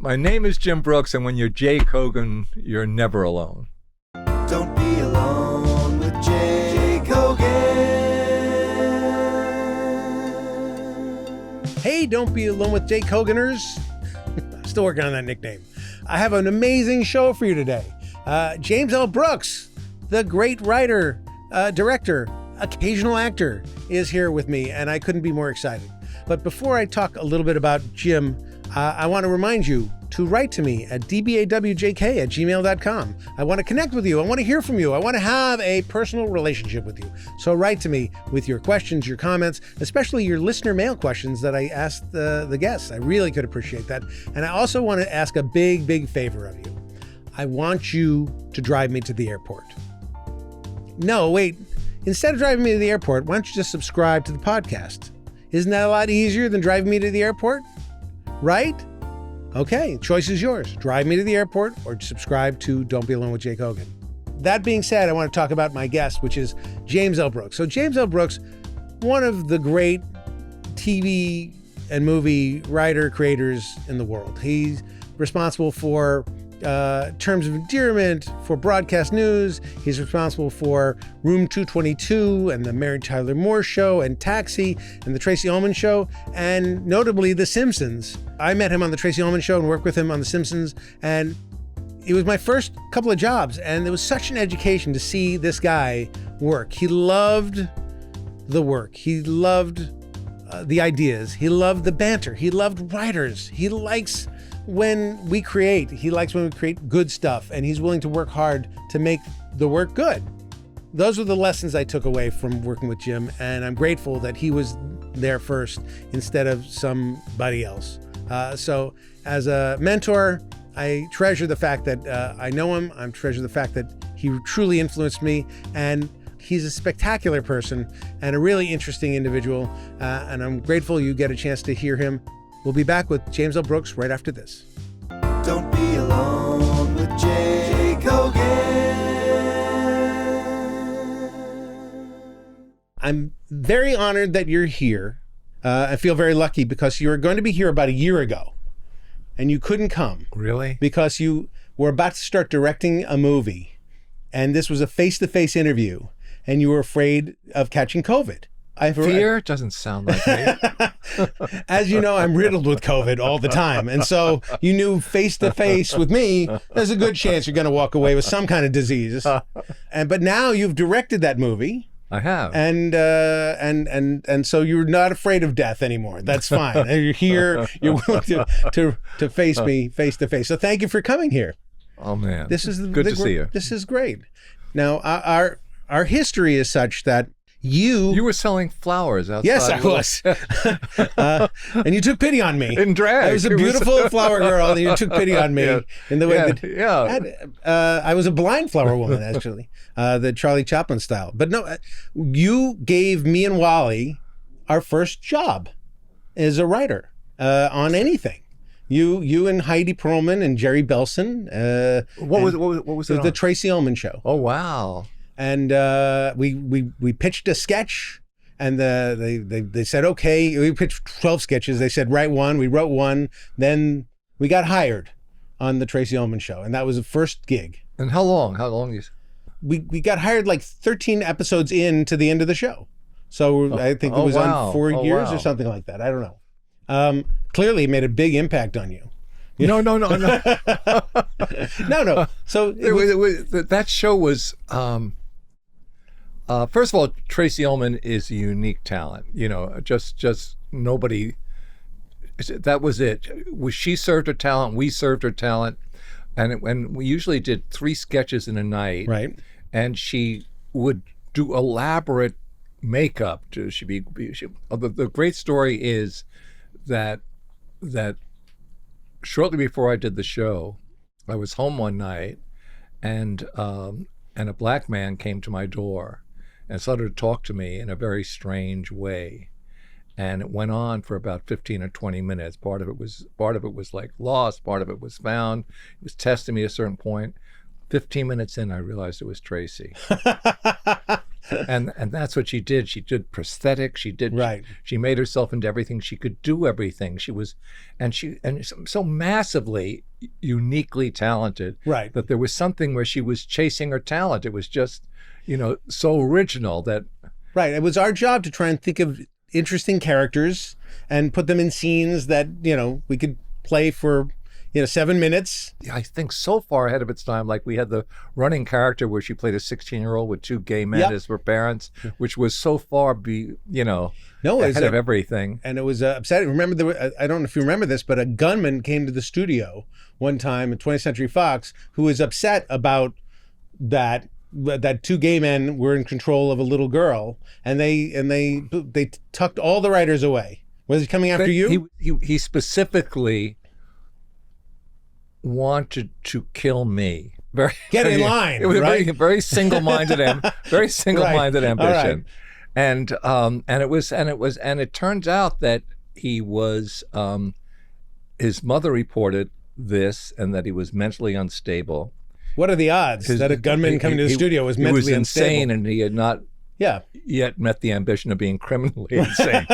My name is Jim Brooks, and when you're Jay Kogan, you're never alone. Don't be alone with Jay Kogan. Hey, don't be alone with Jay Koganers. Still working on that nickname. I have an amazing show for you today. James L. Brooks, the great writer, director, occasional actor, is here with me, and I couldn't be more excited. But before I talk a little bit about Jim, I want to remind you to write to me at dbawjk@gmail.com. I want to connect with you. I want to hear from you. I want to have a personal relationship with you. So write to me with your questions, your comments, especially your listener mail questions that I asked the guests. I really could appreciate that. And I also want to ask a big, big favor of you. I want you to drive me to the airport. No, wait. Instead of driving me to the airport, why don't you just subscribe to the podcast? Isn't that a lot easier than driving me to the airport? Right? Okay, choice is yours. Drive me to the airport or subscribe to Don't Be Alone with Jay Kogan. That being said, I want to talk about my guest, which is James L. Brooks. So James L. Brooks, one of the great TV and movie writer creators in the world. He's responsible for Terms of Endearment, for Broadcast News. He's responsible for Room 222 and the Mary Tyler Moore Show and Taxi and the Tracey Ullman Show, and notably The Simpsons. I met him on the Tracey Ullman Show and worked with him on The Simpsons, and it was my first couple of jobs, and it was such an education to see this guy work. He loved the work. He loved the ideas. He loved the banter. He loved writers. He likes when we create. He likes when we create good stuff, and he's willing to work hard to make the work good. Those were the lessons I took away from working with Jim, and I'm grateful that he was there first instead of somebody else. So as a mentor, I treasure the fact that I know him. I treasure the fact that he truly influenced me, and he's a spectacular person and a really interesting individual, and I'm grateful you get a chance to hear him. We'll be back with James L. Brooks right after this. Don't be alone with Jay Kogan. I'm very honored that you're here. I feel very lucky because you were going to be here about a year ago and you couldn't come. Really? Because you were about to start directing a movie, and this was a face-to-face interview, and you were afraid of catching COVID. Fear doesn't sound like me. As you know, I'm riddled with COVID all the time. And so you knew face to face with me, there's a good chance you're going to walk away with some kind of disease. But now you've directed that movie. I have. And so you're not afraid of death anymore. That's fine. You're here. You're willing to face me face to face. So thank you for coming here. Oh man. This is good to see you. This is great. Now our history is such that you were selling flowers outside. Yes, I was. And you took pity on me. In drag. I was a beautiful flower girl, and you took pity on me in the way I was a blind flower woman, actually, the Charlie Chaplin style. But no, you gave me and Wally our first job as a writer on anything. You and Heidi Perlman and Jerry Belson. What was it? The Tracey Ullman Show. Oh wow. And we pitched a sketch, and they said, okay, we pitched 12 sketches. They said, write one. We wrote one. Then we got hired on the Tracey Ullman Show, and that was the first gig. And how long? We got hired like 13 episodes into the end of the show. So I think it was on 4 years or something like that. I don't know. Clearly it med a big impact on you. No. No. So that show was, first of all, Tracey Ullman is a unique talent. You know, just nobody. That was it. She served her talent. We served her talent, and we usually did 3 sketches in a night. Right. And she would do elaborate makeup. The great story is that shortly before I did the show, I was home one night, and a black man came to my door and started to talk to me in a very strange way, and it went on for about 15 or 20 minutes. Part of it was like lost, part of it was found. He was testing me at a certain point. 15 minutes in, I realized it was Tracy. and that's what she did. She did prosthetics. She made herself into everything. She could do everything. She was, and so massively, uniquely talented. Right. That there was something where she was chasing her talent. It was just, so original that. Right. It was our job to try and think of interesting characters and put them in scenes that, we could play for, 7 minutes. I think so far ahead of its time. Like we had the running character where she played a 16-year-old with 2 gay men as her parents, which was so far ahead of everything. And it was upsetting. Remember, I don't know if you remember this, but a gunman came to the studio one time at 20th Century Fox who was upset about that 2 gay men were in control of a little girl, and they tucked all the writers away. Was he coming after you? He specifically wanted to kill me. Get in line. It was right? very single-minded, very single-minded right. ambition, and it turns out that he was. His mother reported this, and that he was mentally unstable. What are the odds that a gunman coming to the studio was mentally unstable? He was insane, and he had not yet met the ambition of being criminally insane.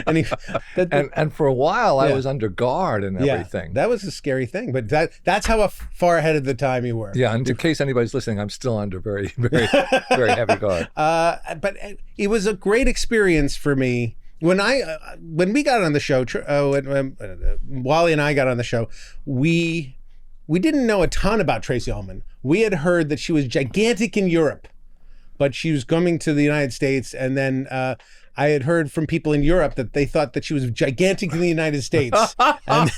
and for a while, I was under guard and everything. That was a scary thing, but that's how far ahead of the time you were. Yeah, and in case anybody's listening, I'm still under very, very, very heavy guard. But it was a great experience for me. When we got on the show, Wally and I got on the show, we didn't know a ton about Tracey Ullman. We had heard that she was gigantic in Europe, but she was coming to the United States. And then I had heard from people in Europe that they thought that she was gigantic in the United States. And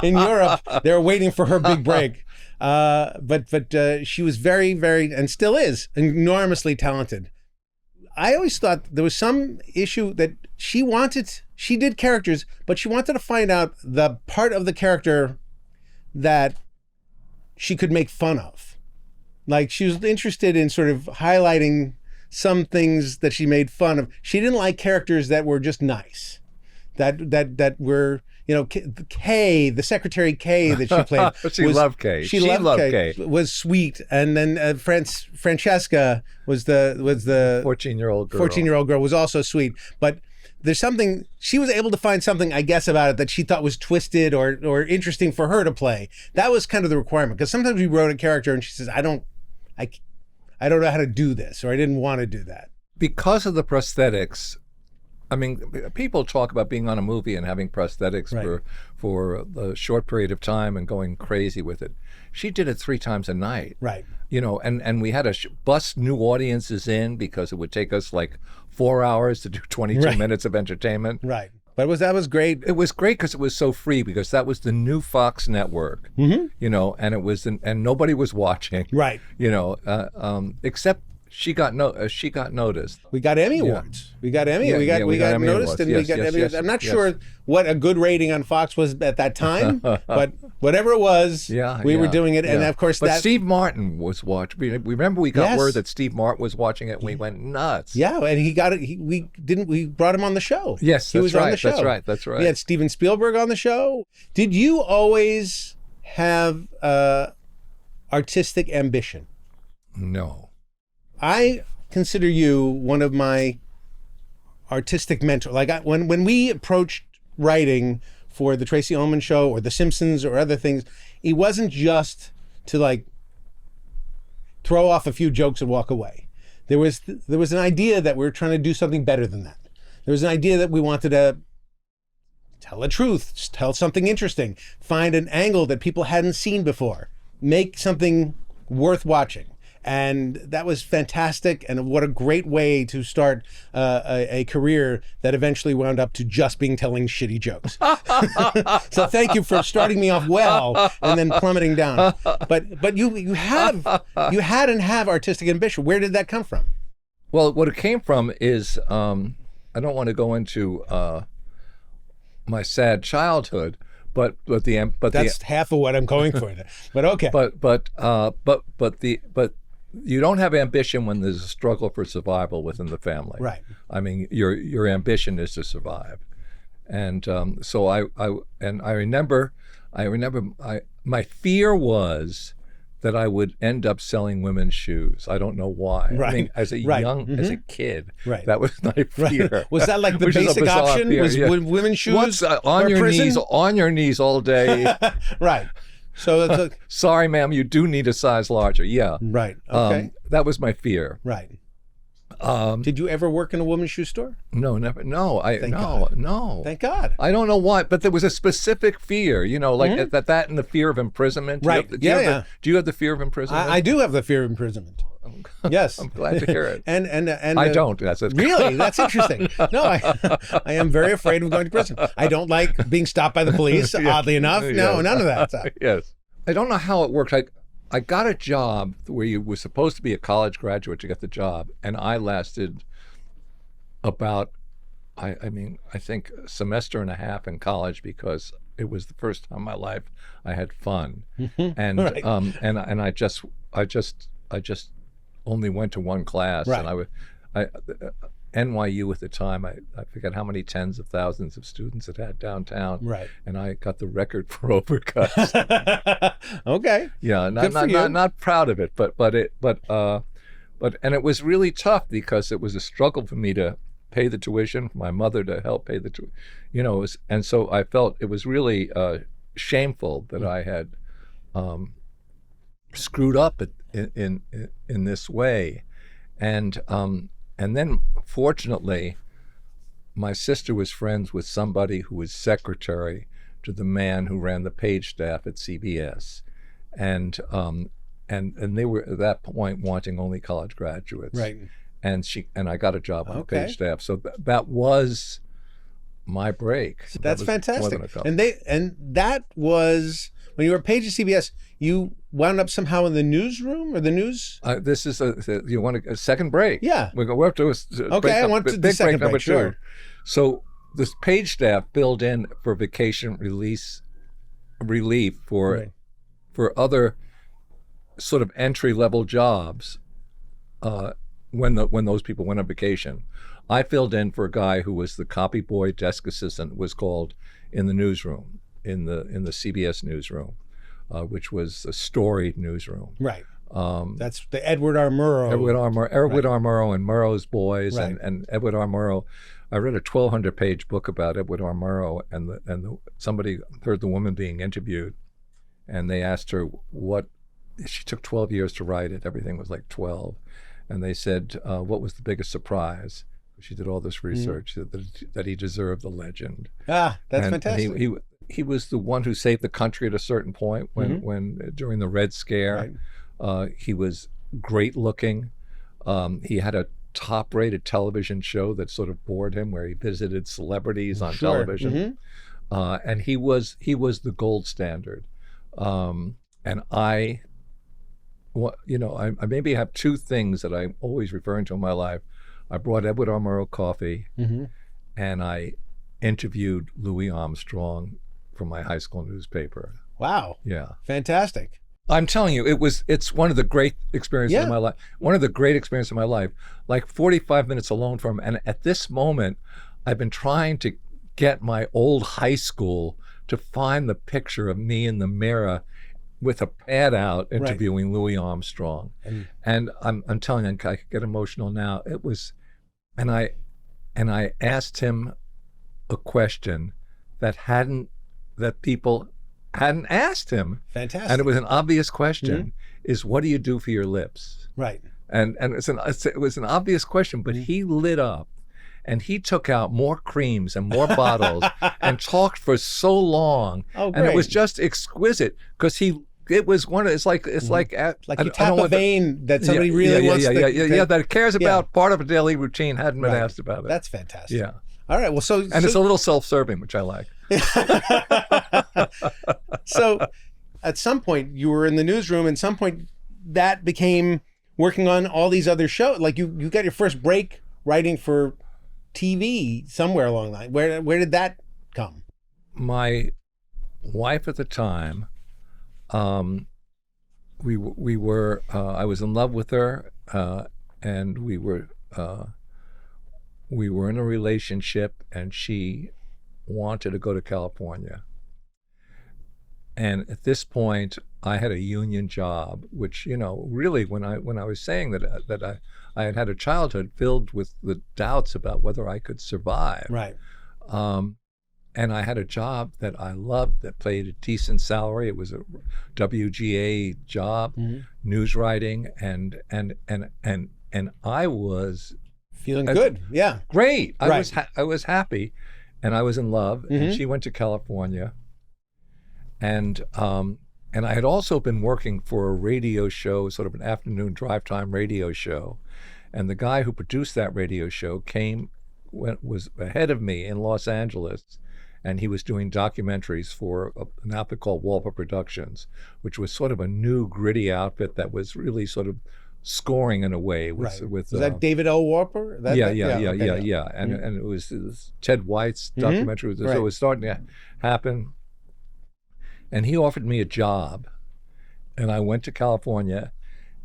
in Europe, they were waiting for her big break. But she was very, very, and still is, enormously talented. I always thought there was some issue that she did characters, but she wanted to find out the part of the character that she could make fun of. Like, she was interested in sort of highlighting some things that she made fun of. She didn't like characters that were just nice, that were, Kay, the secretary Kay that she played. She loved Kay. She loved Kay. Was sweet, and then Francesca was the 14-year-old girl. 14-year-old girl was also sweet, but there's something, she was able to find something, I guess, about it that she thought was twisted or interesting for her to play. That was kind of the requirement, because sometimes we wrote a character and she says, I don't know how to do this, or I didn't want to do that. Because of the prosthetics, I mean, people talk about being on a movie and having prosthetics for a short period of time and going crazy with it. She did it 3 times a night. Right. And we had to bust new audiences in because it would take us like 4 hours to do 22 minutes of entertainment. Right. But that was great. It was great because it was so free, because that was the new Fox network, and it was, and nobody was watching. Right. Except she got noticed. We got Emmy Awards. We got Emmy. We got Emmy noticed, Awards. And we got Emmy Awards. I'm not sure what a good rating on Fox was at that time, but whatever it was, we were doing it. And of course, Steve Martin was watching. We remember we got word that Steve Martin was watching it, and we went nuts. Yeah, and he got it. We brought him on the show. Yes, he was on the show. That's right. We had Steven Spielberg on the show. Did you always have artistic ambition? No. I consider you one of my artistic mentors. Like, when we approached writing for the Tracey Ullman Show or the Simpsons or other things, it wasn't just to like throw off a few jokes and walk away. There was an idea that we were trying to do something better than that. There was an idea that we wanted to tell the truth, tell something interesting, find an angle that people hadn't seen before, make something worth watching. And that was fantastic, and what a great way to start a career that eventually wound up to just being telling shitty jokes. So thank you for starting me off well and then plummeting down. But you had and have artistic ambition. Where did that come from? Well, what it came from is I don't want to go into my sad childhood, but that's half of what I'm going for. But okay. But you don't have ambition when there's a struggle for survival within the family. Right. I mean, your ambition is to survive, and so I remember my fear was that I would end up selling women's shoes. I don't know why. Right. I mean, as a Right. as a kid, Right. that was my fear. Right. Was that like the Which is a basic bizarre option? fear, Was yeah. women's shoes What's or on prison? your knees all day? Right. So that's a, Sorry, ma'am, you do need a size larger. Yeah. right. Okay. That was my fear. Right. Um, Did you ever work in a women's shoe store? no, never. No, Thank God. no. Thank God. I don't know why, but there was a specific fear, like that and the fear of imprisonment. Right. Do you have Yeah. do you have the fear of imprisonment? I do have the fear of imprisonment. Yes. I'm glad to hear it. and I don't. That's it. Really? That's interesting. No, I am very afraid of going to prison. I don't like being stopped by the police, oddly enough. No, Yes. none of that stuff. Yes. I don't know how it worked. I got a job where you were supposed to be a college graduate to get the job, and I lasted about, I think a semester and a half in college because it was the first time in my life I had fun, and Right. and I just only went to one class, Right. and NYU at the time, I forget how many tens of thousands of students it had downtown, Right. and I got the record for overcuts. Okay. Yeah, Good for you. not proud of it, but it was really tough because it was a struggle for me to pay the tuition, for my mother to help pay the tuition, and so I felt it was really shameful that I had screwed up in this way, and then fortunately, my sister was friends with somebody who was secretary to the man who ran the page staff at CBS, and they were at that point wanting only college graduates, Right. and I got a job on the Okay. page staff, so that was my break. That's That was more fantastic. than a couple. And that was when you were page at CBS. You wound up somehow in the newsroom or the news. This is you want a second break? Yeah. We're up to a Okay, break, I want the big second break number break, sure. 2. So this page staff filled in for vacation relief for Right. other sort of entry level jobs when those people went on vacation. I filled in for a guy who was the copy boy, desk assistant, was called, in the newsroom, in the CBS newsroom, which was a storied newsroom. Right. That's the Edward R. Murrow. Edward R. Murrow and Murrow's Boys, Right. and Edward R. Murrow. I read a 1,200-page book about Edward R. Murrow, and somebody heard the woman being interviewed, and they asked her what. She took 12 years to write it. Everything was like 12, and they said, "What was the biggest surprise?" She did all this research that he deserved the legend. That's And fantastic. He was the one who saved the country at a certain point when during the Red Scare. Right. He was great looking. He had a top-rated television show that sort of bored him, where he visited celebrities on Sure. television, and he was the gold standard. And I maybe have two things that I'm always referring to in my life. I brought Edward R. Murrow coffee, and I interviewed Louis Armstrong for my high school newspaper. Wow. Yeah. Fantastic. I'm telling you, it's one of the great experiences Yeah. of my life. One of the great experiences of my life. Like 45 minutes alone from him. And at this moment, I've been trying to get my old high school to find the picture of me in the mirror with a pad out interviewing Louis Armstrong. And I'm telling you, I could get emotional now. It was, and I asked him a question that people hadn't asked him. Fantastic. And it was an obvious question, is what do you do for your lips? Right. And it was an obvious question, but he lit up and he took out more creams and more bottles and talked for so long. Oh, and it was great. just exquisite because it's like Like I you don't tap know a what the- vein that somebody really wants to. that cares about part of a daily routine, hadn't been Right. asked about it. That's fantastic. Yeah. All right. Well, And it's a little self-serving, which I like. So at some point you were in the newsroom, and some point that became working on all these other shows. Like you got your first break writing for TV somewhere along the line. Where did that come? My wife at the time, we were I was in love with her, and we were in a relationship, and she wanted to go to California. And at this point, I had a union job, which, you know, really when I was saying that I had a childhood filled with the doubts about whether I could survive. Right. And I had a job that I loved that paid a decent salary. It was a WGA job, news writing, and I was feeling good. Yeah. Great. Right. I was happy, and I was in love. And she went to California, and I had also been working for a radio show, sort of an afternoon drive time radio show, and the guy who produced that radio show was ahead of me in Los Angeles, and he was doing documentaries for an outfit called Walper Productions, which was sort of a new gritty outfit that was really sort of scoring in a way. With Was that David O. Warper? Yeah. And it was Ted White's documentary. So it was starting to happen. And he offered me a job, and I went to California,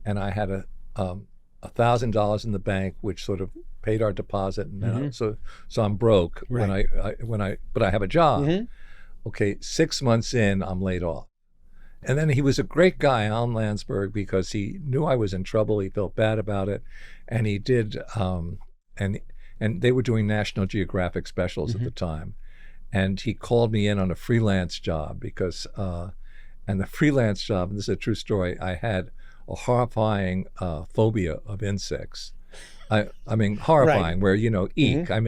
and I had $1,000 in the bank, which sort of paid our deposit, and so I'm broke when I but I have a job. Okay, 6 months in, I'm laid off. And then he was a great guy, Alan Landsberg, because he knew I was in trouble. He felt bad about it, and he did. And they were doing National Geographic specials at the time, and he called me in on a freelance job because, and the freelance job, and this is a true story, I had a horrifying phobia of insects. I mean, horrifying, where, you know, eek. I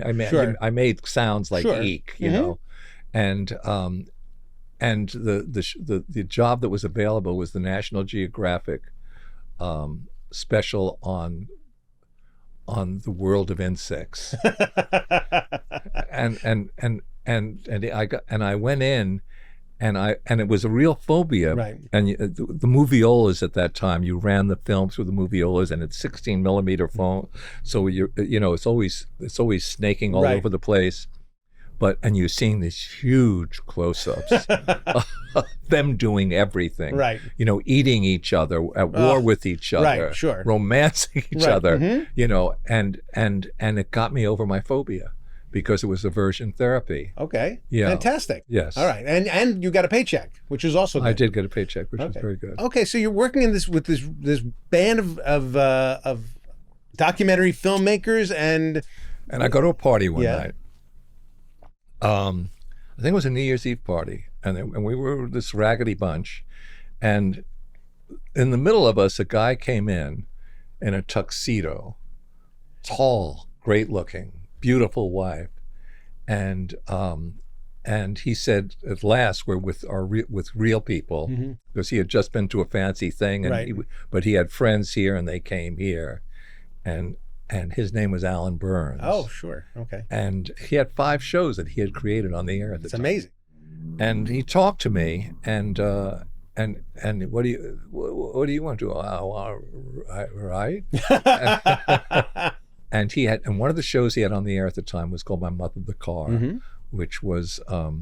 made sounds like eek, you know, and the job that was available was the National Geographic special on the world of insects, and I went in. And it was a real phobia. Right. And the moviolas at that time, you ran the film through the moviolas, and it's 16 millimeter film, so it's always snaking all over the place. And you're seeing these huge close-ups of them doing everything. Right. You know, eating each other, at war with each other, romancing each other. You know, and it got me over my phobia, because it was aversion therapy. Okay. Yeah. Fantastic. Yes. All right. And you got a paycheck, which is also good. I did get a paycheck, which was very good. Okay. So you're working in this band of documentary filmmakers, and I go to a party one night. I think it was a New Year's Eve party, and we were this raggedy bunch, and in the middle of us, a guy came in a tuxedo, tall, great looking, beautiful wife, and he said, at last we're with real people, because he had just been to a fancy thing, and but he had friends here, and they came here, and his name was Alan Burns. Oh, sure, okay. And he had 5 shows that he had created on the air at the time. It's amazing. And he talked to me, and what do you want to do? Right? And one of the shows he had on the air at the time was called My Mother the Car, which was a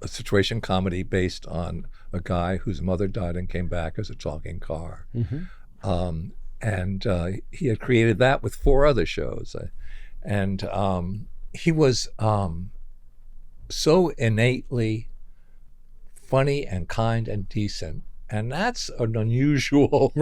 situation comedy based on a guy whose mother died and came back as a talking car. And he had created that with 4 other shows. And he was so innately funny and kind and decent. And that's an unusual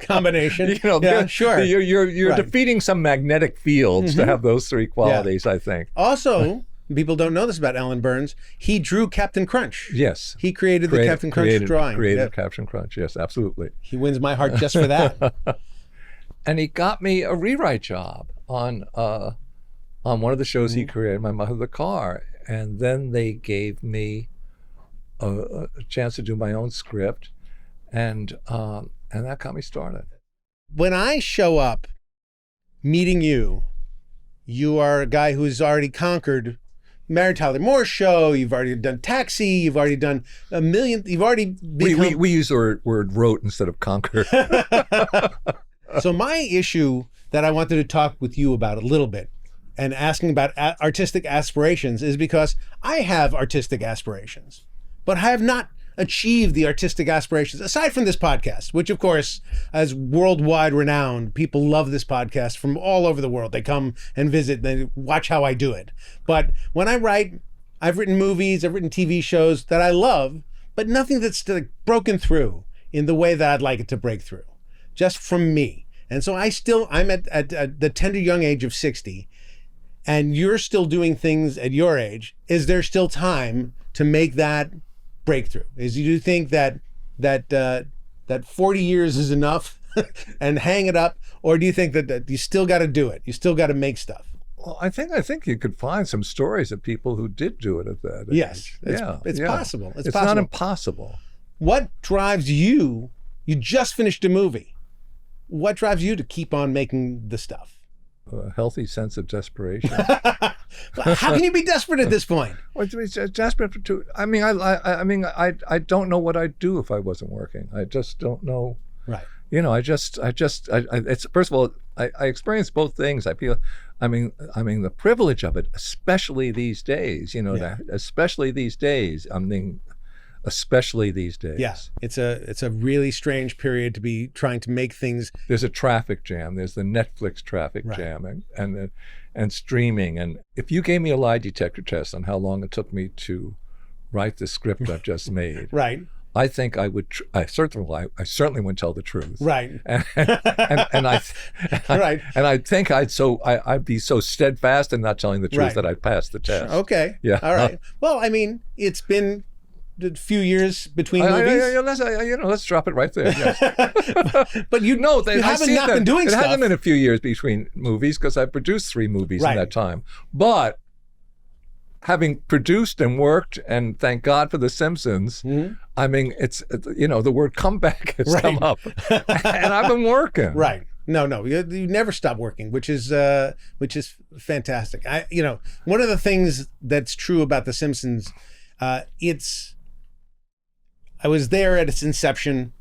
combination. You know, yeah, sure. You're defeating some magnetic fields to have those 3 qualities, I think. Also, people don't know this about Alan Burns. He drew Captain Crunch. Yes. He created the Captain Crunch drawing. Created Captain Crunch, yes, absolutely. He wins my heart just for that. And he got me a rewrite job on one of the shows he created, My Mother the Car. And then they gave me a chance to do my own script. And that got me started. When I show up meeting you, you are a guy who's already conquered Mary Tyler Moore's show. You've already done Taxi. You've already done a million. You've already become... We use the word wrote instead of conquered. So my issue that I wanted to talk with you about a little bit, and asking about artistic aspirations, is because I have artistic aspirations, but I have not achieved the artistic aspirations, aside from this podcast, which of course, as worldwide renowned, people love this podcast from all over the world. They come and visit, they watch how I do it. But when I write, I've written movies, I've written TV shows that I love, but nothing that's like broken through in the way that I'd like it to break through, just from me. And so I'm at the tender young age of 60, and you're still doing things at your age. Is there still time to make that breakthrough? Do you think that 40 years is enough and hang it up, or do you think that you still got to do it? You still got to make stuff? Well, I think you could find some stories of people who did do it at that age. Yes, it's possible. It's possible. Not impossible. What drives you? You just finished a movie. What drives you to keep on making the stuff? A healthy sense of desperation. How can you be desperate at this point? Well, desperate to. I mean, I don't know what I'd do if I wasn't working. I just don't know. Right. You know, it's first of all, I experience both things. I feel, I mean, the privilege of it, especially these days. You know, especially these days. Especially these days. Yeah, it's a really strange period to be trying to make things. There's a traffic jam. There's the Netflix traffic jam and streaming. And if you gave me a lie detector test on how long it took me to write the script I've just made, right, I think I would. I certainly wouldn't tell the truth. Right. And I think I'd be so steadfast in not telling the truth that I'd pass the test. Okay. Yeah. All right. Well, I mean, it's been a few years between movies. Let's drop it right there. Yes. But you haven't not been doing stuff. It hasn't been a few years between movies because I produced 3 movies in that time. But having produced and worked, and thank God for The Simpsons, I mean, it's the word comeback has come up, and I've been working. Right. No, you never stop working, which is fantastic. One of the things that's true about The Simpsons, I was there at its inception.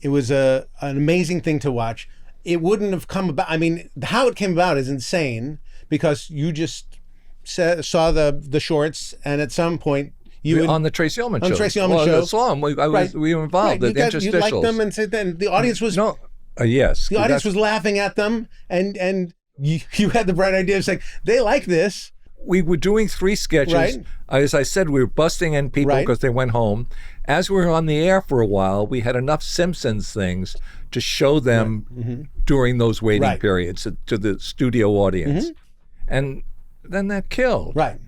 It was an amazing thing to watch. It wouldn't have come about. I mean, how it came about is insane because you just saw the shorts, and at some point on the Tracey Ullman Show. On the Tracey Ullman Show. I saw them. We were involved. Right. The interstitials. You liked them, and then the audience was yes. The audience was laughing at them, and you had the bright idea. It's like they like this. We were doing 3 sketches. Right. As I said, we were busting in people because they went home. As we were on the air for a while, we had enough Simpsons things to show them during those waiting periods to the studio audience. And then that killed. Right.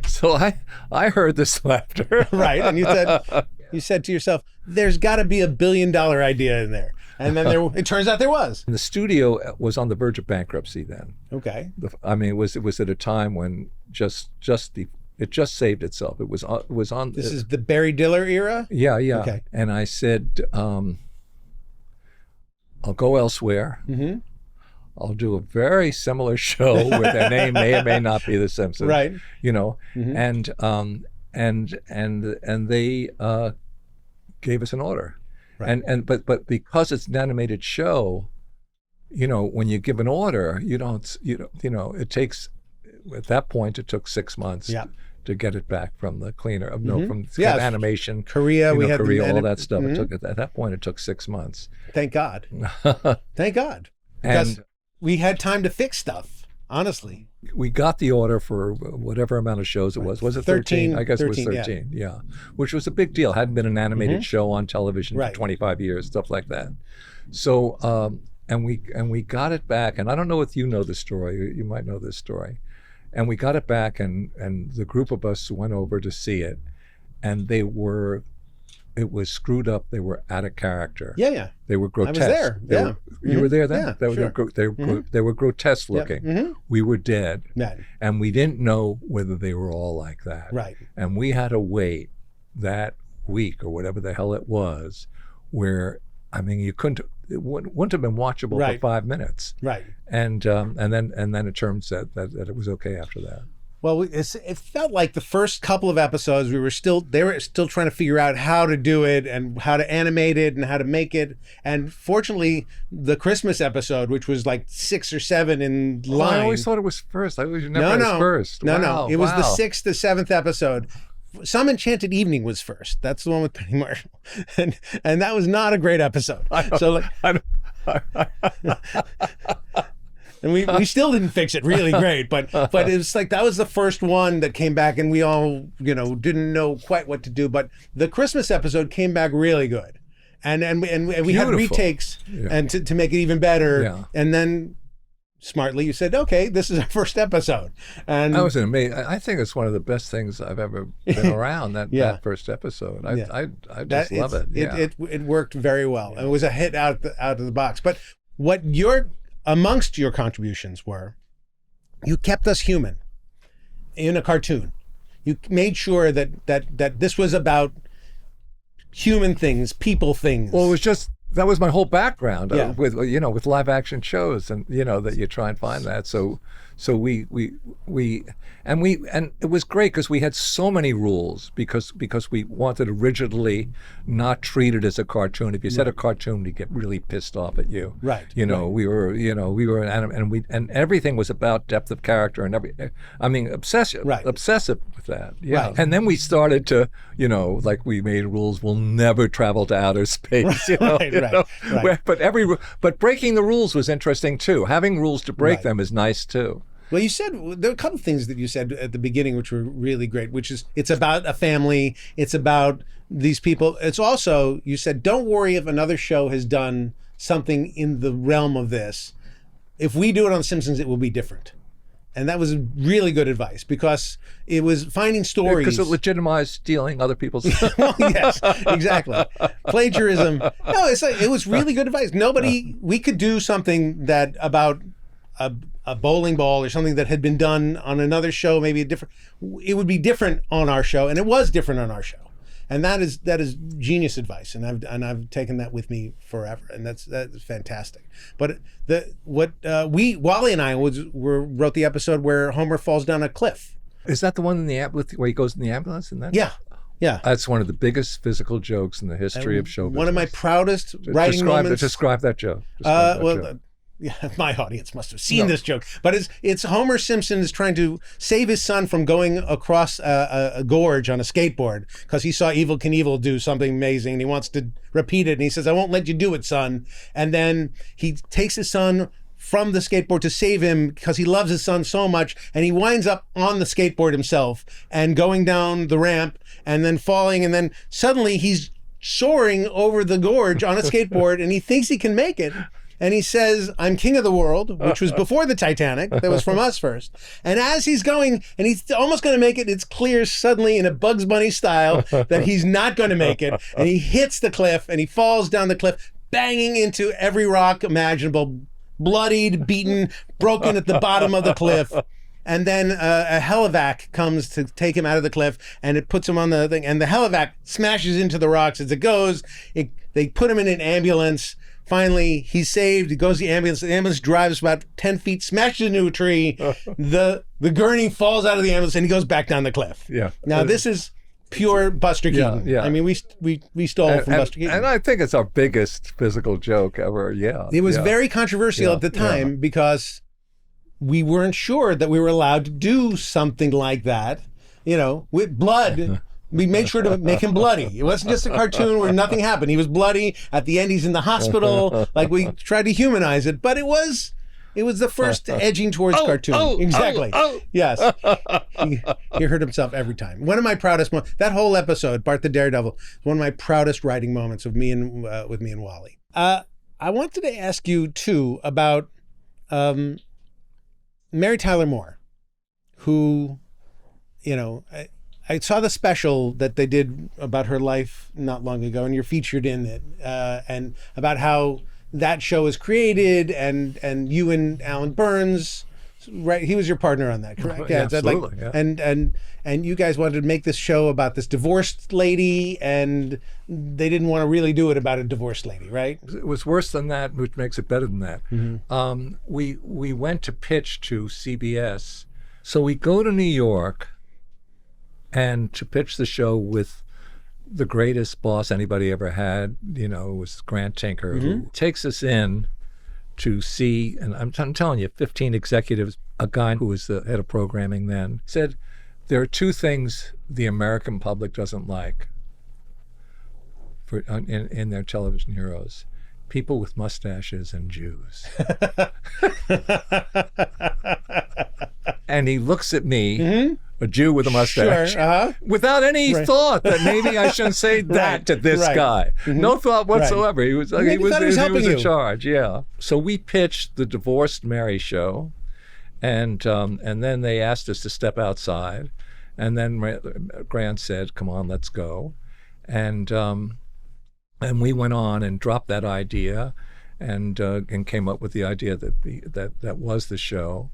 So I heard this laughter. Right. And you said to yourself, there's got to be $1 billion idea in there. And then it turns out there was. And the studio was on the verge of bankruptcy then. Okay. I mean, it was at a time when it just saved itself. It was on. This is the Barry Diller era? Yeah. Okay. And I said, I'll go elsewhere. Mm-hmm. I'll do a very similar show where their name may or may not be The Simpsons. Right. And they gave us an order. Right. But because it's an animated show, when you give an order, it takes, at that point it took 6 months to get it back from the cleaner from animation. Korea, we had Korea, all that stuff. It took at that point it took 6 months. Thank God. Thank God. Because we had time to fix stuff, honestly. We got the order for whatever amount of shows it was. Was it 13? I guess 13, it was 13, yeah. Which was a big deal. Hadn't been an animated show on television for 25 years, stuff like that. So, and we got it back, and I don't know if you know the story, you might know this story. And we got it back, and the group of us went over to see it, and it was screwed up. They were out of character. Yeah. They were grotesque. I was there. You were there then? Yeah, They were grotesque looking. Mm-hmm. We were dead. Yeah. And we didn't know whether they were all like that. Right. And we had to wait that week or whatever the hell it was, where, I mean, it wouldn't have been watchable for 5 minutes. Right. And then it turns out that it was okay after that. Well, it felt like the first couple of episodes, they were still trying to figure out how to do it and how to animate it and how to make it. And fortunately, the Christmas episode, which was like 6 or 7 in line. I always thought it was first. I always never was first. No. It was the 6th to 7th episode. Some Enchanted Evening was first. That's the one with Penny Marshall, and that was not a great episode. And we still didn't fix it really great, but it was like that was the first one that came back, and we all didn't know quite what to do. But the Christmas episode came back really good, and we had retakes and to make it even better. Yeah. And then smartly you said, okay, this is our first episode. And that was amazing. I think it's one of the best things I've ever been around. That first episode. I just love it. Yeah. It worked very well. It was a hit out of the box. But what amongst your contributions were, you kept us human in a cartoon. You made sure that this was about human things, people things. Well, that was my whole background with live action shows, and that you try and find that. So we it was great because we had so many rules because we wanted to rigidly not treat it as a cartoon. If you said a cartoon, we get really pissed off at you. Right. We were an anime, and everything was about depth of character and obsessive with that. Yeah. Right. And then we started to we made rules. We'll never travel to outer space. Right. But breaking the rules was interesting too. Having rules to break them is nice too. Well, you said there are a couple of things that you said at the beginning which were really great, which is it's about a family, it's about these people. It's also, you said, don't worry if another show has done something in the realm of this. If we do it on The Simpsons, it will be different. And that was really good advice because it was finding stories. Because it legitimized stealing other people's. Well, yes, exactly. Plagiarism. No, it was really good advice. We could do something that about a bowling ball or something that had been done on another show, maybe it would be different on our show, and it was different on our show. And that is genius advice, and I've taken that with me forever, and that's fantastic. But Wally and I wrote the episode where Homer falls down a cliff. Is that the one in the ambulance where he goes in the ambulance? And then yeah. That's one of the biggest physical jokes in the history of show business. One of my proudest writing moments. Describe that joke. Yeah, my audience must have seen this joke, but it's Homer Simpson is trying to save his son from going across a gorge on a skateboard because he saw Evel Knievel do something amazing and he wants to repeat it, and he says, "I won't let you do it, son." And then he takes his son from the skateboard to save him because he loves his son so much, and he winds up on the skateboard himself and going down the ramp and then falling, and then suddenly he's soaring over the gorge on a skateboard and he thinks he can make it. And he says, "I'm king of the world," which was before the Titanic. That was from us first. And as he's going, and he's almost going to make it, it's clear suddenly in a Bugs Bunny style that he's not going to make it. And he hits the cliff and he falls down the cliff, banging into every rock imaginable, bloodied, beaten, broken at the bottom of the cliff. And then a helivac comes to take him out of the cliff, and it puts him on the thing. And the helivac smashes into the rocks as it goes. They put him in an ambulance. Finally, he's saved. He goes to the ambulance. The ambulance drives about 10 feet, smashes into a tree. The gurney falls out of the ambulance, and he goes back down the cliff. Yeah. Now, this is pure Buster Keaton. Yeah. I mean, we stole from Buster Keaton. And I think it's our biggest physical joke ever. Yeah. It was very controversial at the time because we weren't sure that we were allowed to do something like that. With blood. We made sure to make him bloody. It wasn't just a cartoon where nothing happened. He was bloody. At the end, he's in the hospital. Like, we tried to humanize it, but it was the first edging towards cartoon. Exactly. Yes. He hurt himself every time. One of my proudest moments, that whole episode, Bart the Daredevil, is one of my proudest writing moments with me and Wally. I wanted to ask you, too, about Mary Tyler Moore, who, I saw the special that they did about her life not long ago, and you're featured in it, and about how that show was created, and you and Alan Burns, right? He was your partner on that, correct? Yeah, absolutely. And you guys wanted to make this show about this divorced lady, and they didn't want to really do it about a divorced lady, right? It was worse than that, which makes it better than that. Mm-hmm. We went to pitch to CBS, so we go to New York. And to pitch the show with the greatest boss anybody ever had, was Grant Tinker, who takes us in to see, and I'm telling you, 15 executives, a guy who was the head of programming then, said, there are two things the American public doesn't like in their television heroes. people with mustaches and Jews. And he looks at me, a Jew with a mustache, Sure, without any thought that maybe I shouldn't say that to this guy. No thought whatsoever. He was Maybe thought he was helping in you. charge. Yeah. So we pitched the Divorced Mary show, and then they asked us to step outside, and then Grant said, "Come on, let's go," and we went on and dropped that idea, and came up with the idea that was the show.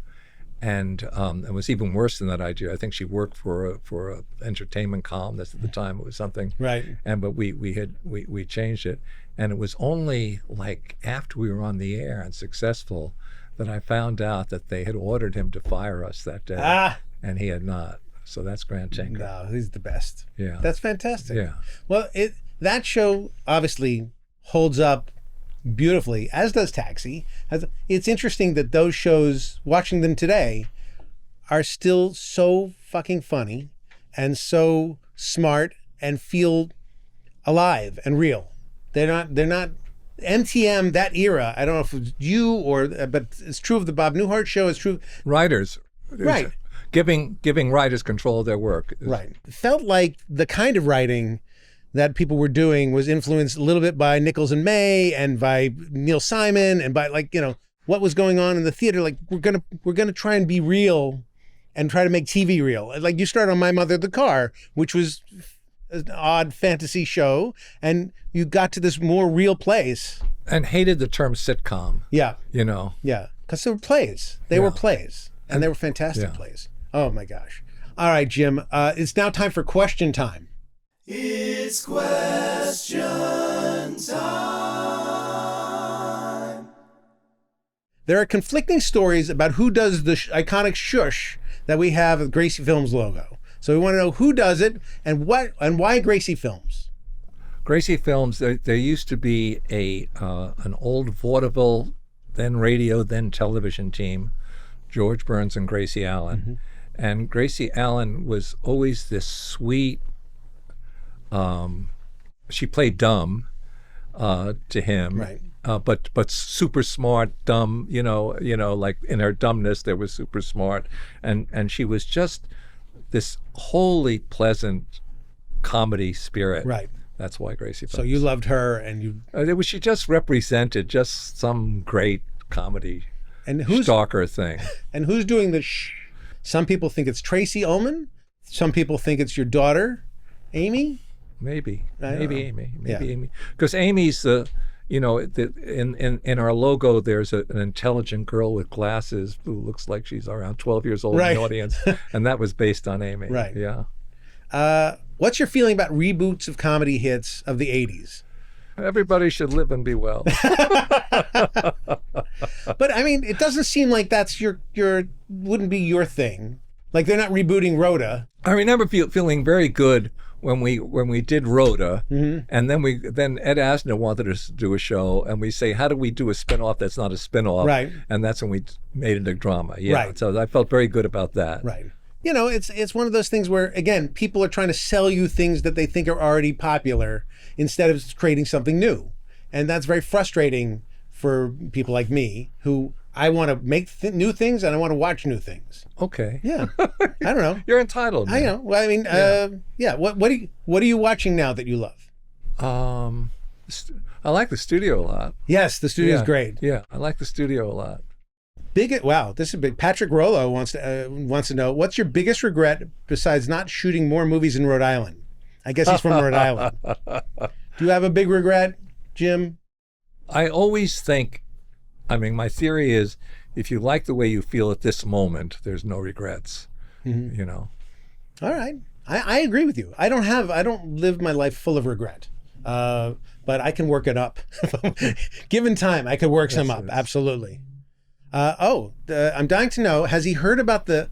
And it was even worse than that idea. I think she worked for a entertainment columnist at the time. It was something, Right. but we changed it, and it was only like after we were on the air and successful that I found out that they had ordered him to fire us that day, and he had not. So that's Grant Tinker. No, he's the best. Yeah, That's fantastic. yeah. Well, that show obviously holds up beautifully, as does Taxi. It's interesting that those shows, watching them today, are still so fucking funny and so smart and feel alive and real. They're not MTM, that era. I don't know if it's you but it's true of the Bob Newhart show. It's true. Writers, Right. Giving writers control of their work. Right. It felt like the kind of writing that people were doing was influenced a little bit by Nichols and May and by Neil Simon and by, like, what was going on in the theater. Like, we're gonna try and be real and try to make TV real. Like, you start on My Mother the Car, which was an odd fantasy show, and you got to this more real place. And hated the term sitcom. Yeah. Yeah. Because they were plays. They were plays, and they were fantastic plays. Oh my gosh. All right, Jim. It's now time for question time. It's question time. There are conflicting stories about who does the iconic shush that we have with Gracie Films logo. So we want to know who does it and why Gracie Films. Gracie Films. There used to be an old vaudeville, then radio, then television team, George Burns and Gracie Allen, and Gracie Allen was always this sweet. She played dumb to him, Right. But super smart, dumb. Like in her dumbness, there was super smart, and she was just this wholly pleasant comedy spirit. Right. That's why Gracie. So you loved her, and you. She just represented just some great comedy. And who's stalker thing. And who's doing the shh? Some people think it's Tracey Ullman. Some people think it's your daughter, Amy. Maybe I don't know. Amy. Yeah. Amy. Because Amy's in our logo, there's an intelligent girl with glasses who looks like she's around 12 years old Right. in the audience, and that was based on Amy. Right. Yeah. What's your feeling about reboots of comedy hits of the 80s? Everybody should live and be well. But I mean, it doesn't seem like that's your wouldn't be your thing. Like, they're not rebooting Rhoda. I remember feeling very good when we did Rhoda, and then Ed Asner wanted us to do a show, and we say, how do we do a spinoff that's not a spinoff? Right. And that's when we made it a drama. Yeah. Right. So I felt very good about that. Right. It's one of those things where, again, people are trying to sell you things that they think are already popular instead of creating something new. And that's very frustrating for people like me, who I want to make new things and I want to watch new things. Okay. Yeah. I don't know. You're entitled. I know. Well, I mean, yeah. What are you watching now that you love? I like the studio a lot. Yes, the studio's Yeah. great. Yeah, I like the studio a lot. Wow, this is big. Patrick Rollo wants to know, what's your biggest regret besides not shooting more movies in Rhode Island? I guess he's from Rhode Island. Do you have a big regret, Jim? I always think, my theory is, if you like the way you feel at this moment, there's no regrets. All right. I agree with you. I don't live my life full of regret. But I can work it up. Given time, I could work some up. Absolutely. I'm dying to know, has he heard about the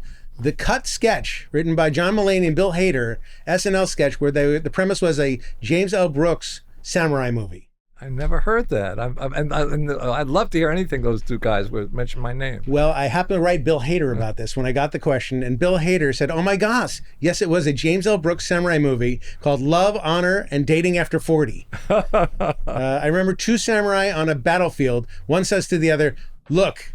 cut sketch written by John Mulaney and Bill Hader, SNL sketch, where the premise was a James L. Brooks samurai movie? I never heard that. I'd love to hear anything those two guys would mention my name. Well, I happened to write Bill Hader about this when I got the question, and Bill Hader said, "Oh my gosh, yes, it was a James L. Brooks samurai movie called Love, Honor, and Dating After 40." I remember two samurai on a battlefield. One says to the other, "Look,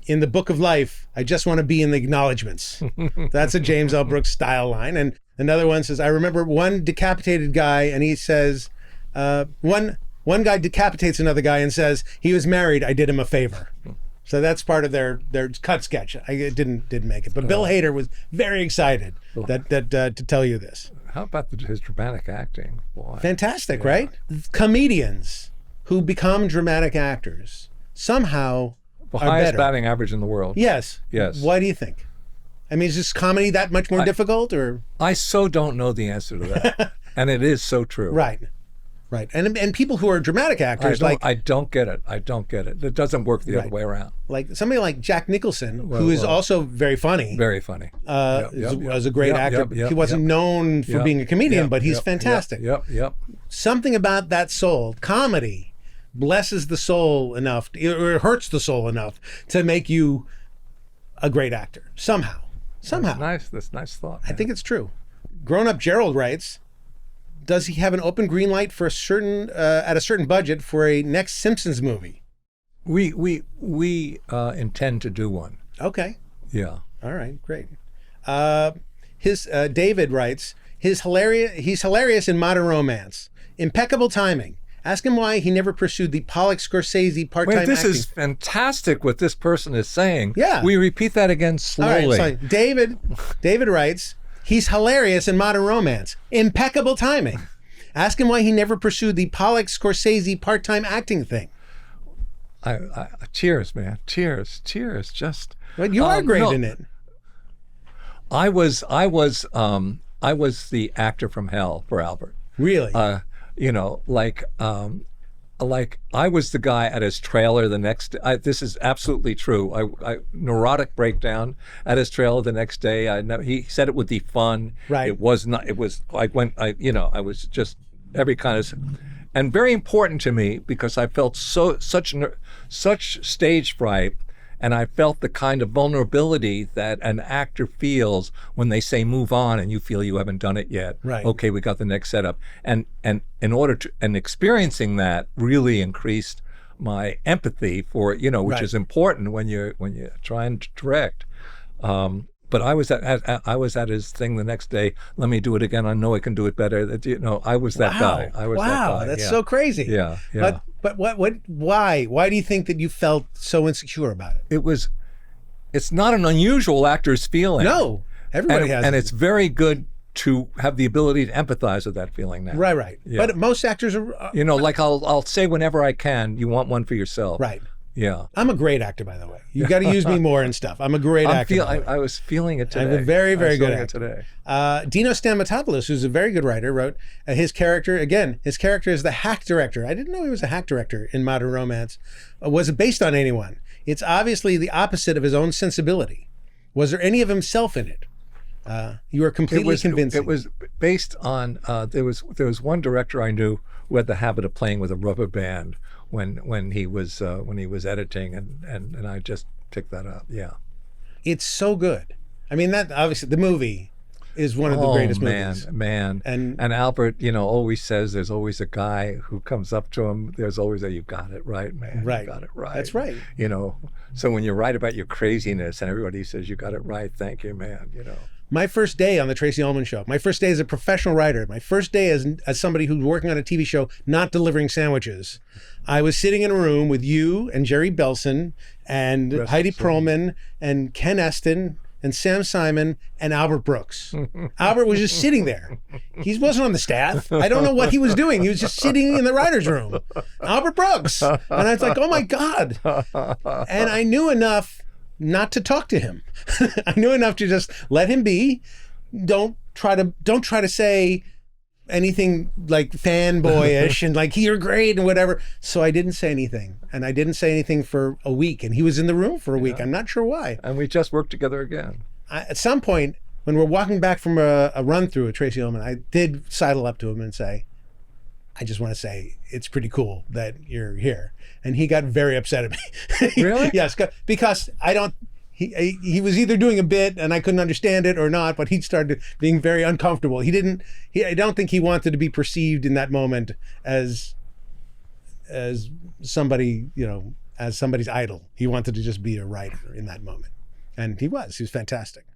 in the book of life, I just want to be in the acknowledgments." That's a James L. Brooks style line. And another one says, I remember one decapitated guy, and he says, one guy decapitates another guy and says, he was married, I did him a favor. So that's part of their cut sketch. I didn't make it. But Bill Hader was very excited to tell you this. How about his dramatic acting? Boy. Fantastic, right? Comedians who become dramatic actors somehow The are highest better. batting average in the world. Yes. Yes. Why do you think? I mean, is this comedy that much more difficult, or? I so don't know the answer to that. And it is so true. Right. And people who are dramatic actors, I don't get it. It doesn't work the other way around. like somebody like Jack Nicholson, who is also very funny. Very funny. Was a great actor. He wasn't known for being a comedian, but he's fantastic. Yep. Something about that soul, comedy, blesses the soul enough, or hurts the soul enough to make you a great actor somehow. That's nice thought. I think it's true. Grown Up Gerald writes, does he have an open green light for a certain at a certain budget for a next Simpsons movie? We intend to do one. Okay. Yeah. All right. Great. David writes, he's hilarious in Modern Romance. Impeccable timing. Ask him why he never pursued the Pollock Scorsese part-time acting. This is fantastic what this person is saying. Yeah. We repeat that again slowly. All right, so David writes, he's hilarious in Modern Romance. Impeccable timing. Ask him why he never pursued the Pollock Scorsese part-time acting thing. Cheers, man. Cheers. Just. Well, you are great in it. I was the actor from hell for Albert. Really? Like I was the guy at his trailer the next. This is absolutely true. I neurotic breakdown at his trailer the next day. He said it would be fun. Right. It was not. It was. I was just every kind of, and very important to me because I felt such stage fright. And I felt the kind of vulnerability that an actor feels when they say move on and you feel you haven't done it yet. Right. Okay, we got the next setup. And in order to, and experiencing that really increased my empathy for, which is important when you're trying to direct. But I was at his thing the next day. Let me do it again. I know I can do it better. I was that guy. I was that guy. That's so crazy. Yeah. But why do you think that you felt so insecure about it? It's not an unusual actor's feeling. No, everybody has. And it. it's very good to have the ability to empathize with that feeling now. Right. Yeah. But most actors are. Like I'll say whenever I can, you want one for yourself. Right. Yeah. I'm a great actor, by the way. You got to use me more and stuff. I'm a great actor. I was feeling it today. I'm a very, very good actor today. Dino Stamatopoulos, who's a very good writer, wrote his character is the hack director. I didn't know he was a hack director in Modern Romance. Was it based on anyone? It's obviously the opposite of his own sensibility. Was there any of himself in it? You were completely convincing. It was based on there was one director I knew who had the habit of playing with a rubber band when he was editing, and I just picked that up. Yeah, it's so good. I mean, that obviously the movie is one of the greatest movies. And Albert, always says there's always a guy who comes up to him. There's always you got it right, man. Right, you got it right. That's right. So when you write about your craziness and everybody says you got it right, thank you, man. My first day on the Tracey Ullman Show, my first day as a professional writer, my first day as somebody who's working on a TV show, not delivering sandwiches, I was sitting in a room with you and Jerry Belson and Heidi Perlman and Ken Eston and Sam Simon and Albert Brooks. Albert was just sitting there. He wasn't on the staff. I don't know what he was doing. He was just sitting in the writer's room. Albert Brooks. And I was like, oh my God. And I knew enough not to talk to him. I knew enough to just let him be. Don't try to say anything like fanboyish and like you're great and whatever. So I didn't say anything, and I didn't say anything for a week. And he was in the room for a week. I'm not sure why. And we just worked together again. At some point, when we're walking back from a run through with Tracey Ullman, I did sidle up to him and say, I just want to say it's pretty cool that you're here. And he got very upset at me. Really? Yes, because he was either doing a bit and I couldn't understand it or not, but he started being very uncomfortable. I don't think he wanted to be perceived in that moment as somebody, as somebody's idol. He wanted to just be a writer in that moment. And he was fantastic.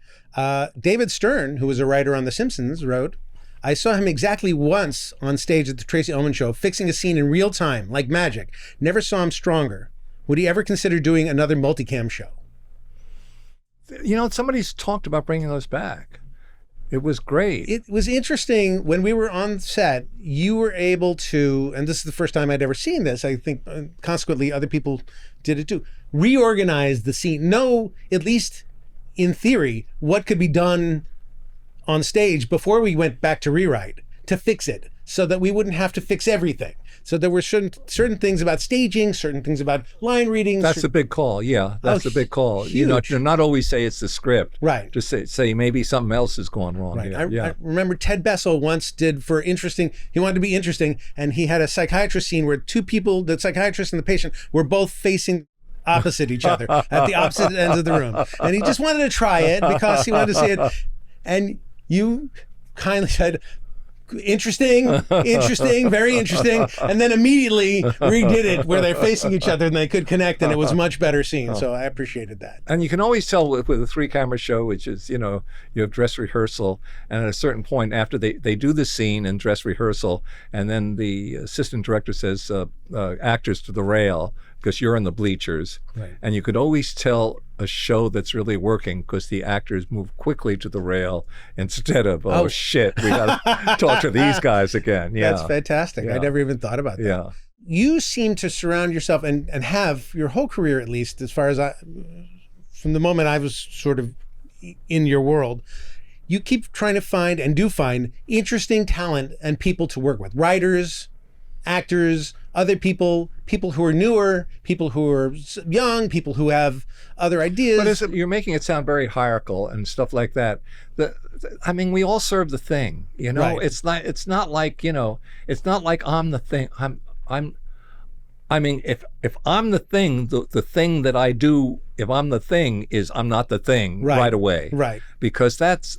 David Stern, who was a writer on The Simpsons, wrote, I saw him exactly once on stage at the Tracey Ullman Show, fixing a scene in real time, like magic. Never saw him stronger. Would he ever consider doing another multicam show? Somebody's talked about bringing those back. It was great. It was interesting when we were on set, you were able to, and this is the first time I'd ever seen this, I think consequently other people did it too, reorganize the scene. Know, at least in theory, what could be done on stage before we went back to rewrite to fix it so that we wouldn't have to fix everything. So there were certain things about staging, certain things about line reading. That's a big call. Yeah, that's a big call. Huge. Not always say it's the script. Right. Just say maybe something else has gone wrong. Right. Here. I remember Ted Bessel once did he wanted to be interesting, and he had a psychiatrist scene where two people, the psychiatrist and the patient, were both facing opposite each other at the opposite ends of the room. And he just wanted to try it because he wanted to see it. And you kindly said, interesting, very interesting. And then immediately redid it where they're facing each other and they could connect, and it was a much better scene. So I appreciated that. And you can always tell with a 3-camera show, which is, you have dress rehearsal. And at a certain point after they do the scene in dress rehearsal, and then the assistant director says, actors to the rail, because you're in the bleachers. Right. And you could always tell a show that's really working because the actors move quickly to the rail instead of, oh shit, we got to talk to these guys again. Yeah. That's fantastic. Yeah. I never even thought about that. Yeah. You seem to surround yourself and have your whole career, at least as far as from the moment I was sort of in your world, you keep trying to find and do find interesting talent and people to work with. Writers, actors, other people who are newer, people who are young, people who have other ideas. But you're making it sound very hierarchical and stuff like that. We all serve the thing, Right. It's not like I'm the thing. If I'm the thing, the thing that I do, if I'm the thing, is I'm not the thing right away. Right. Because that's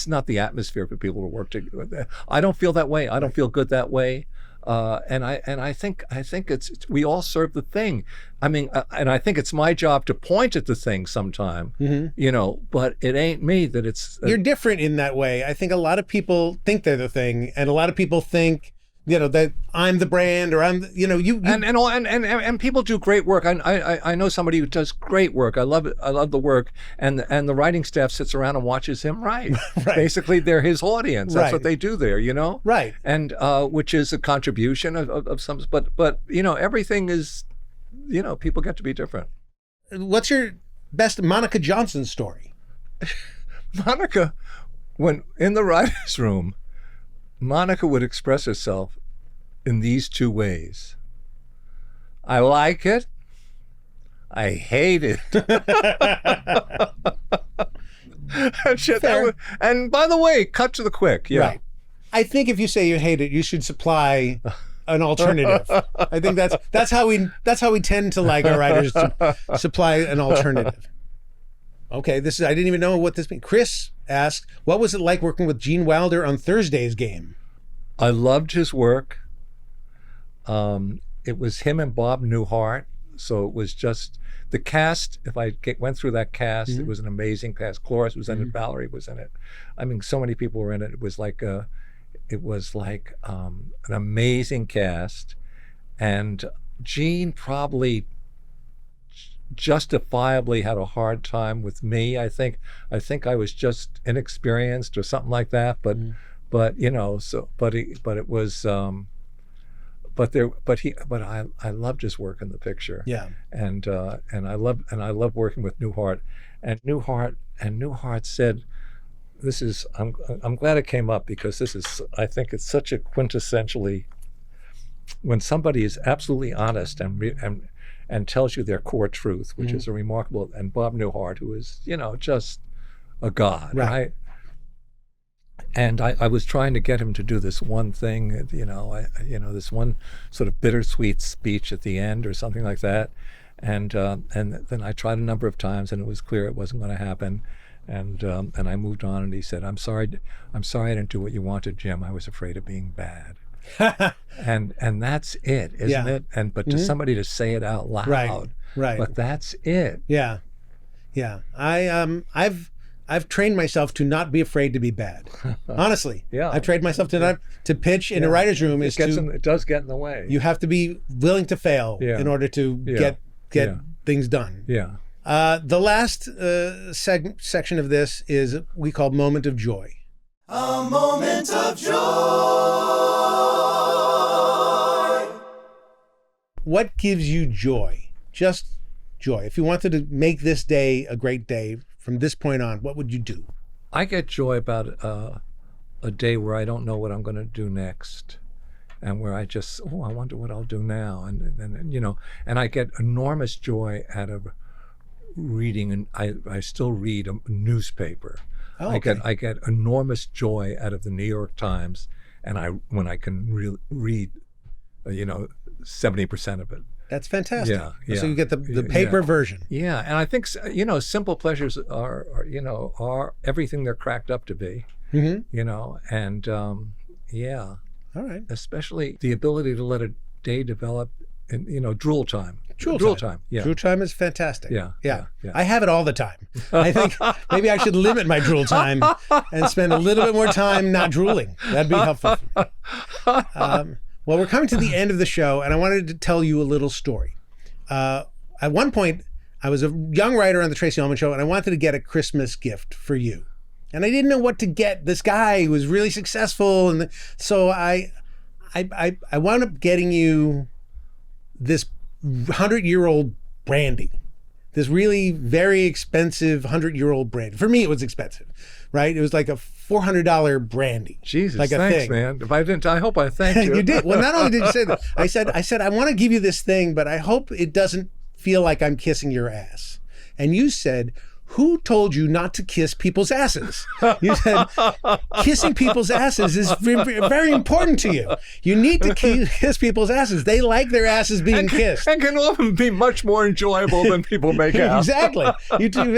not the atmosphere for people to work together. I don't feel that way. I don't feel good that way. And I think it's we all serve the thing. And I think it's my job to point at the thing sometime, but it ain't me that it's. You're different in that way. I think a lot of people think they're the thing, and a lot of people think, that I'm the brand, or I'm, you. And people do great work. I know somebody who does great work. I love it. I love the work, and the writing staff sits around and watches him write. Right. Basically, they're his audience. That's Right. what they do there. Right. And which is a contribution of some. But everything is, people get to be different. What's your best Monica Johnson story? Monica, when in the writer's room, Monica would express herself in these 2 ways. I like it. I hate it. And by the way, cut to the quick. Yeah. Right. I think if you say you hate it, you should supply an alternative. I think that's how we tend to like our writers, to supply an alternative. Okay, I didn't even know what this means. Chris asked, what was it like working with Gene Wilder on Thursday's Game? I loved his work. It was him and Bob Newhart. So it was just the cast. If I went through that cast, It was an amazing cast. Cloris was in it. Valerie was in it. So many people were in it. It was like an amazing cast. And Gene probably justifiably had a hard time with me. I think I was just inexperienced or something like that. But I loved his work in the picture. Yeah. And I love working with Newhart. And Newhart said, I'm glad it came up, because I think it's such a quintessentially, when somebody is absolutely honest and tells you their core truth, which is a remarkable, and Bob Newhart, who is, just a god, right? And I was trying to get him to do this one thing, this one sort of bittersweet speech at the end or something like that. And then I tried a number of times, and it was clear it wasn't going to happen. And I moved on, and he said, "I'm sorry I didn't do what you wanted, Jim. I was afraid of being bad." and that's it, isn't it? And but to somebody to say it out loud, right. But that's it. Yeah. I've trained myself to not be afraid to be bad. Honestly, Yeah. I've trained myself to not to pitch in a writer's room. It does get in the way. You have to be willing to fail in order to get things done. Yeah. The last section of this is we call Moment of Joy. A moment of joy. What gives you joy? Just joy. If you wanted to make this day a great day from this point on, what would you do? I get joy about a day where I don't know what I'm going to do next, and where I just, I wonder what I'll do now, and I get enormous joy out of reading, and I still read a newspaper. Oh, okay. I get enormous joy out of the New York Times, and when I can read 70% of it. That's fantastic. Yeah. So you get the paper version. Yeah, and I think simple pleasures are everything they're cracked up to be. And All right. especially the ability to let a day develop in drool time. Drool time. Yeah. Drool time is fantastic. Yeah. I have it all the time. I think maybe I should limit my drool time and spend a little bit more time not drooling. That'd be helpful for me. Well, we're coming to the end of the show, and I wanted to tell you a little story. At one point, I was a young writer on the Tracey Ullman Show, and I wanted to get a Christmas gift for you. And I didn't know what to get this guy who was really successful. And so I wound up getting you this 100-year-old brandy, this really very expensive 100-year-old brandy. For me, it was expensive, right? It was like a $400 brandy. Jesus, like a thanks, thing. Man. If I didn't, I hope I thanked you. You did. Well, not only did you say that, I said, I want to give you this thing, but I hope it doesn't feel like I'm kissing your ass. And you said, who told you not to kiss people's asses? You said, kissing people's asses is very important to you. You need to kiss people's asses. They like their asses being kissed. And can often be much more enjoyable than people make out. Exactly. You do,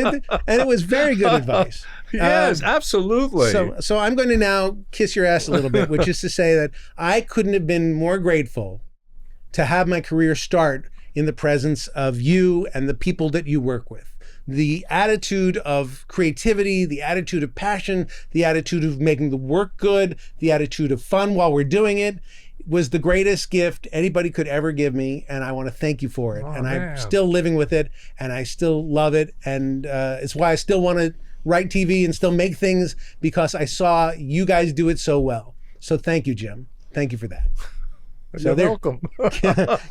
and it was very good advice. Yes, absolutely. So I'm going to now kiss your ass a little bit, which is to say that I couldn't have been more grateful to have my career start in the presence of you and the people that you work with. The attitude of creativity, the attitude of passion, the attitude of making the work good, the attitude of fun while we're doing it was the greatest gift anybody could ever give me, and I want to thank you for it. Oh, and man. I'm still living with it, and I still love it, and it's why I still want to write TV and still make things, because I saw you guys do it so well. So thank you, Jim. Thank you for that. You're welcome.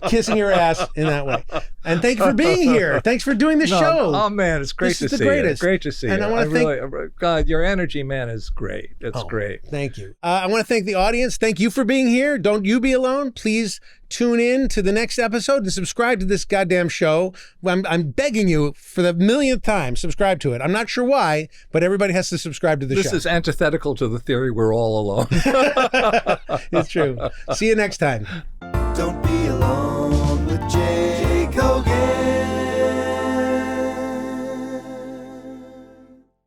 Kissing your ass in that way. And thank you for being here. Thanks for doing the show. Oh, man, it's great This to is the see greatest. you. Great to see And you. I want to thank... God, your energy, man, is great. It's great. Thank you. I want to thank the audience. Thank you for being here. Don't you be alone. Please tune in to the next episode and subscribe to this goddamn show. I'm begging you for the millionth time, subscribe to it. I'm not sure why, but everybody has to subscribe to the show. This is antithetical to the theory we're all alone. It's true. See you next time. Don't be alone.